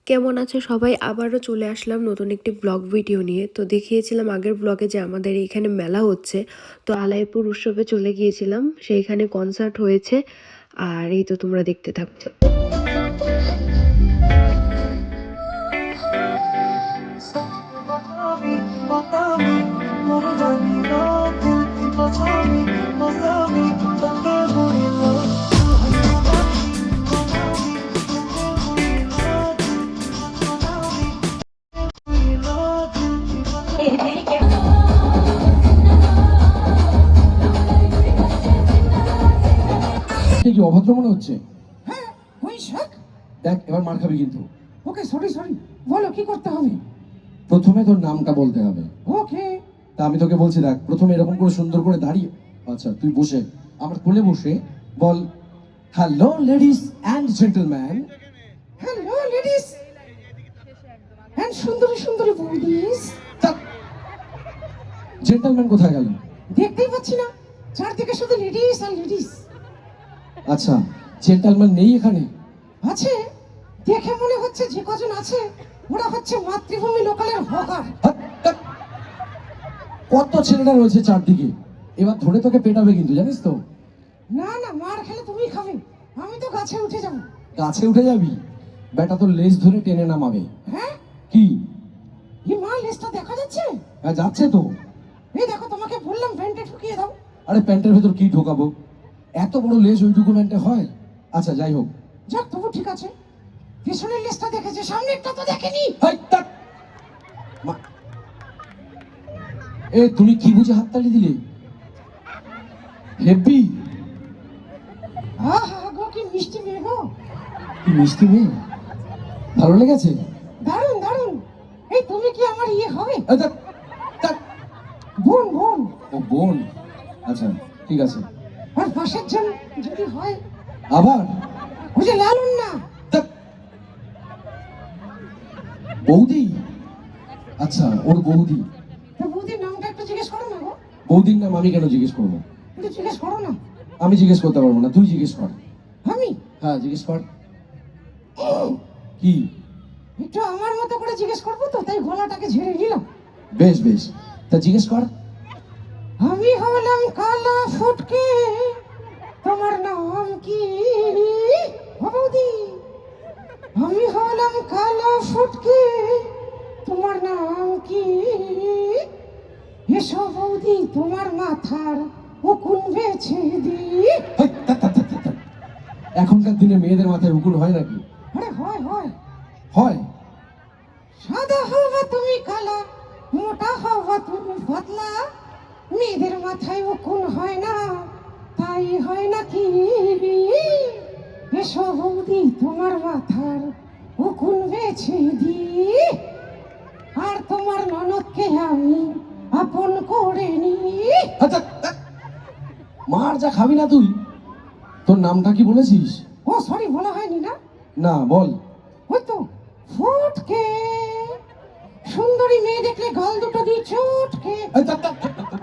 কেমন আছো সবাই? আবারও চলে আসলাম নতুন একটি ব্লগ ভিডিও নিয়ে। তো দেখিয়েছিলাম আগের ব্লগে যে আমাদের এইখানে মেলা হচ্ছে, তো আলাইপুর উৎসবে চলে গিয়েছিলাম, সেইখানে কনসার্ট হয়েছে। আর এই তো তোমরা দেখতে থাকছো। কি অভদ্র মনে হচ্ছে? হ্যাঁ, ওই শাক। দেখ এবার মার খাবি কিন্তু। ওকে, সরি সরি। বলো কি করতে হবে? প্রথমে তোর নামটা বলতে হবে। ওকে। তা আমি তোকে বলছি, দেখ প্রথমে এরকম করে সুন্দর করে দাঁড়িয়ে, আচ্ছা তুই বসে আমার কোলে বসে বল, hello ladies and gentleman. Hello ladies and সুন্দরী সুন্দরী বৌদিস। জেন্টলম্যান কোথায় গেল? দেখতেই পাচ্ছি না, চারদিকে শুধু লেডিস আর লেডিস। আচ্ছা, জেন্টলম্যান নেই এখানে? আছে, দেখে মনে হচ্ছে যে কজন আছে ওরা হচ্ছে মাতৃভূমি লোকালের হকার। হাট, হাট। কত ছেলেরা রয়েছে চারদিকে, এবার ধরে তোকে পেটাবে কিন্তু, জানিস তো? না না, মার খেলে তুমি খাবে, আমি তো গাছে উঠে যাব। গাছে উঠে যাবি? বেটা তোর লেজ ধরে টেনে নামাবে। হ্যাঁ, কি? এই মা লেজটা দেখা যাচ্ছে? হ্যাঁ যাচ্ছে তো। এই দেখো, তোমাকে বললাম প্যান্টে ঢুকিয়ে দাও। আরে প্যান্টের ভেতর কি ঢোকাবো? এত বড় লেজ ওইটুকু প্যান্টে হয়? আচ্ছা যাই হোক। যাক, তবু ঠিক আছে। পিছনের লেজটা দেখেছে, সামনেরটা তো দেখেনি। হাই, তাক। এ তুমি কি বুঝে হাততালি দিলে? হেব্বি। আহা গো, কি মিষ্টি মেয়ে গো। কি মিষ্টি মেয়ে, ভালো লেগেছে? দারুণ দারুণ। এই তুমি কি আমার ইয়ে হবে? এই তাক, তাক। বোন বোন। ও বোন, আচ্ছা ঠিক আছে। আর পাশের জন যদি হয়? আবার ওই যে লালন না। তাক। বৌদি, আচ্ছা ওর বৌদি। তো বৌদির নামটা একটু জিজ্ঞেস করো না গো। বৌদির নাম আমি কেন জিজ্ঞেস করবো? একটু জিজ্ঞেস করো না। আমি জিজ্ঞেস করতে পারবো না, তুই জিজ্ঞেস কর। আমি হ্যাঁ জিজ্ঞেস কর। কি? একটু আমার মতো করে জিজ্ঞেস করবো তো, তাই গলাটাকে ঝেড়ে নিলাম। বেশ বেশ, তা জিজ্ঞেস কর। আমি হলাম কালা ফুটকে, তোমার নাম কি? ও বৌদি, আমি হলাম কালা ফুটকে, তোমার নাম কি? এসো বৌদি, তোমার মাথার উকুন বেছে দি। হাই, তাক, তাক, তাক, তাক, তাক। এখনকার দিনে মেয়েদের মাথায় উকুন হয় নাকি? আরে হয় হয়। হয়। সাদা হওয়া তুমি কালা, মোটা হওয়া তুমি পাতলা, মেয়েদের মাথায় উকুন হয় না, তাই হয় নাকি? এসো বৌদি, তোমার মাথার উকুন বেছে দি, আর তোমার ননদকে আমি আপন করে নি। হাই, তাক, তাক। মার যা খাবি না তুই। তোর নামটা কি বলেছিস? ও সরি, বলা হয়নি না? না বল। ওই তো ফুটকে, সুন্দরী মেয়ে দেখলে গাল দুটো দিয়ে চটকে। হাই, তাক, তাক, তাক, তাক, তাক।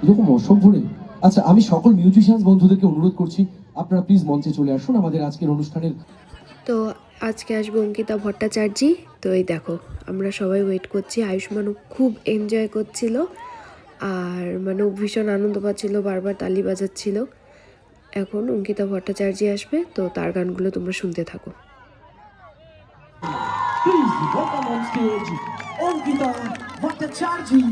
এরকম অসভ্য রে। আচ্ছা আমি সকল মিউজিশিয়ানস বন্ধুদেরকে অনুরোধ করছি, আপনারা প্লিজ মঞ্চে চলে আসুন আমাদের আজকের অনুষ্ঠানের। তো আজকে আসবে অঙ্কিতা ভট্টাচার্য। তো এই দেখো, আমরা সবাই ওয়েট করছি। আয়ুষ্মানও খুব এনজয় করছিল, আর মানে ভীষণ আনন্দ পাচ্ছিল, বারবার তালি বাজাচ্ছিল। এখন অঙ্কিতা ভট্টাচার্য আসবে, তো তার গানগুলো তোমরা শুনতে থাকো। Please welcome on stage Ankita Bhattacharjee.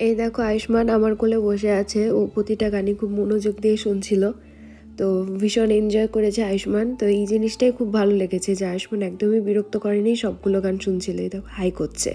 এই দেখো আয়ুষ্মান আমার কোলে বসে আছে, ও প্রতিটা গানই খুব মনোযোগ দিয়ে শুনছিল। তো ভীষণ এনজয় করেছে আয়ুষ্মান। তো এই জিনিসটাই খুব ভালো লেগেছে যে আয়ুষ্মান একদমই বিরক্ত করেনি, সবগুলো গান শুনছিল। এই দেখো হাই করছে।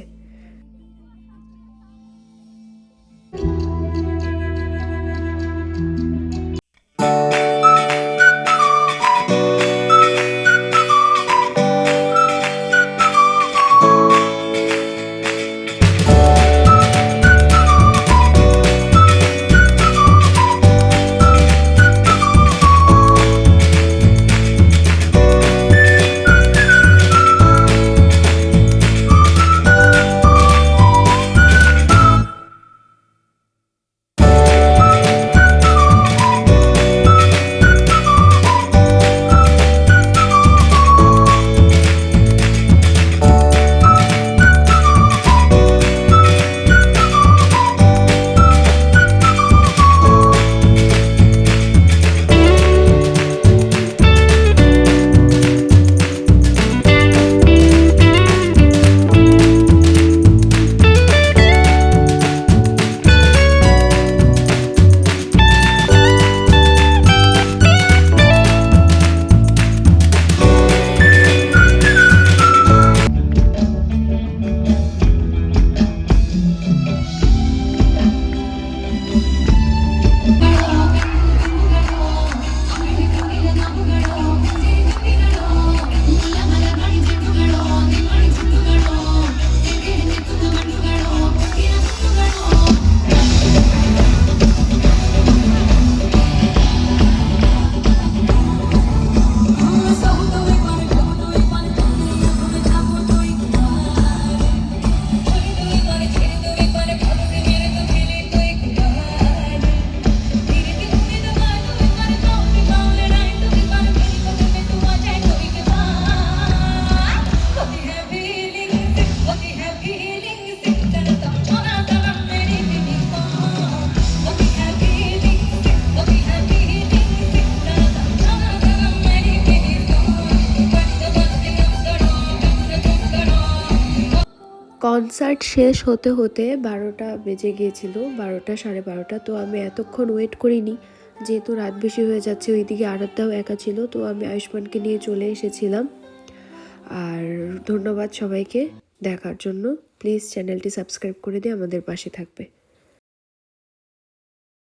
কনসার্ট শেষ হতে হতে 12টা বেজে গিয়েছিল, 12টা 12:30। তো আমি এতক্ষণ ওয়েট করিনি, যেহেতু রাত বেশি হয়ে যাচ্ছে। ওইদিকে আরাধ্যাও একা ছিল, তো আমি আয়ুষ্মানকে নিয়ে চলে এসেছিলাম। আর ধন্যবাদ সবাইকে দেখার জন্য। প্লিজ চ্যানেলটি সাবস্ক্রাইব করে দিয়ে আমাদের পাশে থাকবে।